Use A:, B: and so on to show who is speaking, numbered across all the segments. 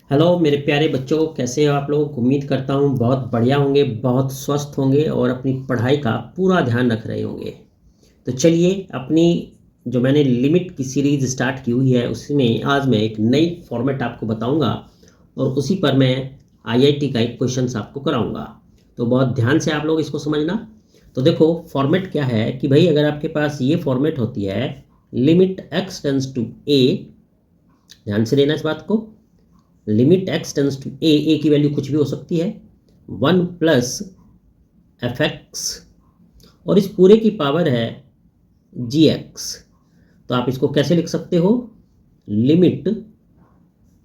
A: Hello मेरे प्यारे बच्चों, कैसे हो आप लोग। उम्मीद करता हूँ बहुत बढ़िया होंगे, बहुत स्वस्थ होंगे और अपनी पढ़ाई का पूरा ध्यान रख रहे होंगे। तो चलिए, अपनी जो मैंने लिमिट की सीरीज स्टार्ट की हुई है उसमें आज मैं एक नई फॉर्मेट आपको बताऊंगा और उसी पर मैं आईआईटी का एक क्वेश्चन आपको कराऊंगा। तो बहुत ध्यान से आप लोग इसको समझना। तो देखो, फॉर्मेट क्या है कि भाई अगर आपके पास ये फॉर्मेट होती है लिमिट एक्स टेंस टू ए, ध्यान से लेना इस बात को। लिमिट एक्स टेंस टू ए की वैल्यू कुछ भी हो सकती है, 1 + f(x) और इस पूरे की पावर है gx। तो आप इसको कैसे लिख सकते हो, लिमिट,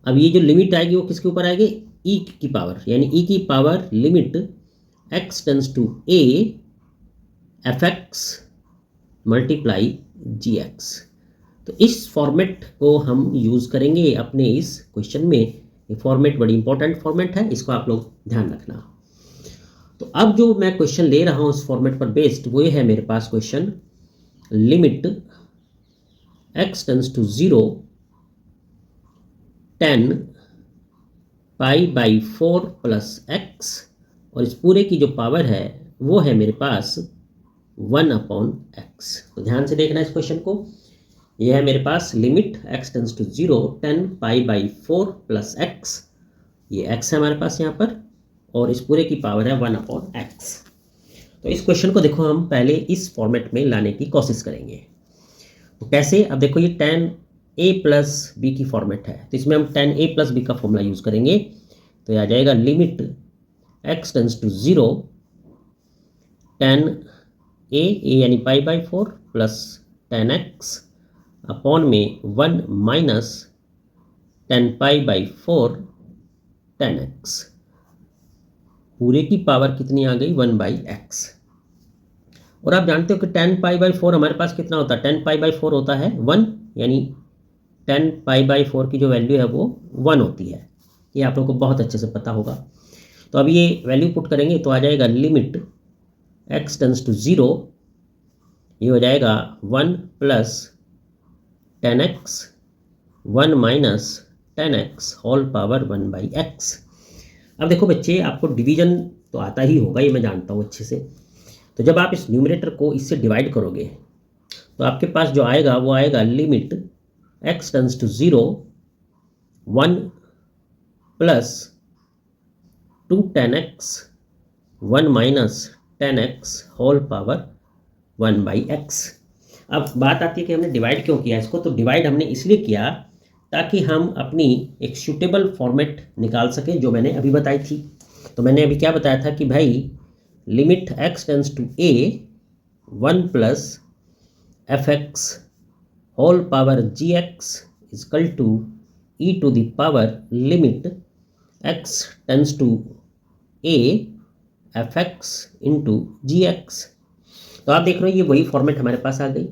A: अब ये जो लिमिट आएगी वो किसके ऊपर आएगी, ई की पावर, यानी ई की power limit x tends to a fx multiply gx। तो इस फॉर्मेट को हम यूज़ करेंगे अपने इस क्वेश्चन में। ये फॉर्मेट बड़ी इंपॉर्टेंट फॉर्मेट है, इसको आप लोग ध्यान रखना। तो अब जो मैं क्वेश्चन ले रहा हूँ इस फॉर्मेट पर बेस्ड, वो ये है मेरे पास question limit x tends to 0 10π/4 + x और इस पूरे की जो पावर है वो है मेरे पास 1/x। तो ध्यान से देखना इस क्वेश्चन को। यह है मेरे पास limit x tends to 0 10π/4 + x, ये x है हमारे पास यहाँ पर, और इस पूरे की पावर है 1/x। तो इस क्वेश्चन को देखो, हम पहले इस फॉर्मेट में लाने की कोशिश करेंगे। तो कैसे, अब देखो ये 10a + b की फॉर्मेट है, तो इसमें हम 10a + b का फॉर्मूला यूज़ करेंगे। तो यह आ जाएगा limit x tends to 0 10a यानी π/4 + 10x अपॉन में 1 - 10π/4 10x, पूरे की पावर कितनी आ गई, 1/x। और आप जानते हो कि 10π/4 हमारे पास कितना होता है, 10π/4 होता है 1, यानी 10π/4 की जो वैल्यू है वो 1 होती है। ये आप लोगों को बहुत अच्छे से पता होगा। तो अब ये वैल्यू पुट करेंगे तो आ जाएगा लिमिट एक्स टेंस टू 0, ये हो जाएगा 1 + 10x 1 - 10x whole power 1/x। अब देखो बच्चे, आपको डिवीजन तो आता ही होगा, ये मैं जानता हूँ अच्छे से। तो जब आप इस न्यूमरेटर को इससे डिवाइड करोगे तो आपके पास जो आएगा वो आएगा limit x tends to 0 1 + 2 10x 1 - 10x whole power 1/x। अब बात आती है कि हमने डिवाइड क्यों किया इसको। तो डिवाइड हमने इसलिए किया ताकि हम अपनी एक सूटेबल फॉर्मेट निकाल सकें, जो मैंने अभी बताई थी। तो मैंने अभी क्या बताया था कि भाई limit x tends to a 1 + f(x) whole power gx equal to e⁻ limit x tends to a fx into gx। तो आप देख रहे हो ये वही फॉर्मेट हमारे पास आ गई।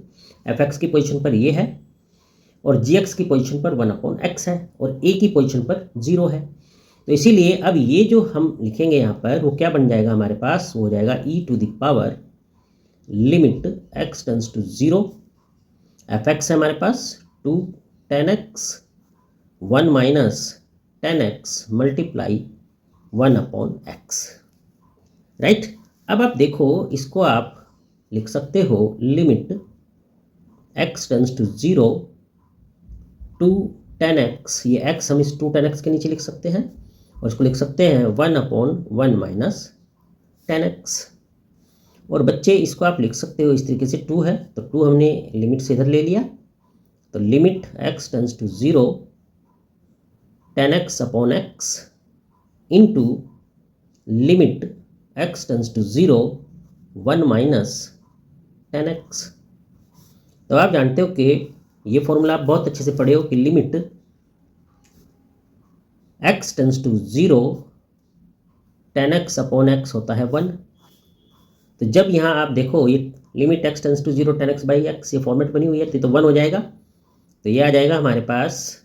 A: fx की पोजीशन पर ये है और gx की पोजीशन पर 1/x है और a की पोजीशन पर 0 है। तो इसीलिए अब ये जो हम लिखेंगे यहाँ पर वो क्या बन जाएगा हमारे पास, वो हो जाएगा e⁻ limit x tends to 0, fx है हमारे पास 2 10x 1 - 10x multiply 1/x, right. अब आप देखो, इसको आप लिख सकते हो limit x tends to 0 2 10x, ये x हम इस 2 10x के नीचे लिख सकते हैं और इसको लिख सकते हैं 1/1 - 10x। और बच्चे इसको आप लिख सकते हो इस तरीके से, 2 है तो 2 हमने लिमिट से इधर ले लिया, तो limit x tends to 0 10x/x into limit x tends to 0 1 - 10x। तो आप जानते हो कि ये फॉर्मूला आप बहुत अच्छे से पढ़े हो कि limit x tends to 0 10x/x होता है 1। तो जब यहाँ आप देखो ये limit x tends to 0 10x/x ये फॉर्मेट बनी हुई है तो 1 हो जाएगा। तो ये आ जाएगा हमारे पास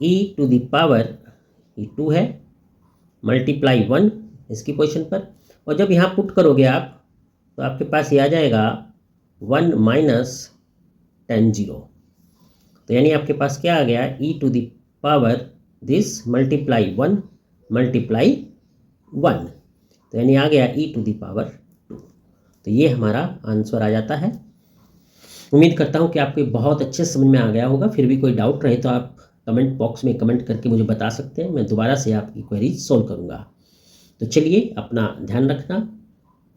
A: e⁻, ये 2 है, मल्टीप्लाई 1 इसकी पोजीशन पर, और जब यहाँ पुट करोगे आप तो आपके पास ये आ जाएगा 1 - 10 0। तो यानी आपके पास क्या आ गया, e⁻ दिस मल्टीप्लाई 1 मल्टीप्लाई 1, तो यानी आ गया e टू द पावर 2। तो ये हमारा आंसर आ जाता है। उम्मीद करता हूँ कि आपको बहुत अच्छे समझ में आ गया होगा। फिर भी कोई डाउट रहे तो आप कमेंट बॉक्स में कमेंट करके मुझे बता सकते हैं, मैं दोबारा से आपकी क्वेरीज सॉल्व करूँगा। तो चलिए, अपना ध्यान रखना।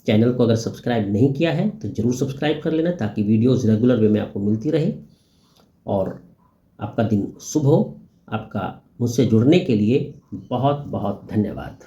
A: चैनल को अगर सब्सक्राइब नहीं किया है तो ज़रूर सब्सक्राइब कर लेना, ताकि वीडियोज़ रेगुलर वे में आपको मिलती रहे। और आपका दिन शुभ हो। आपका मुझसे जुड़ने के लिए बहुत बहुत धन्यवाद।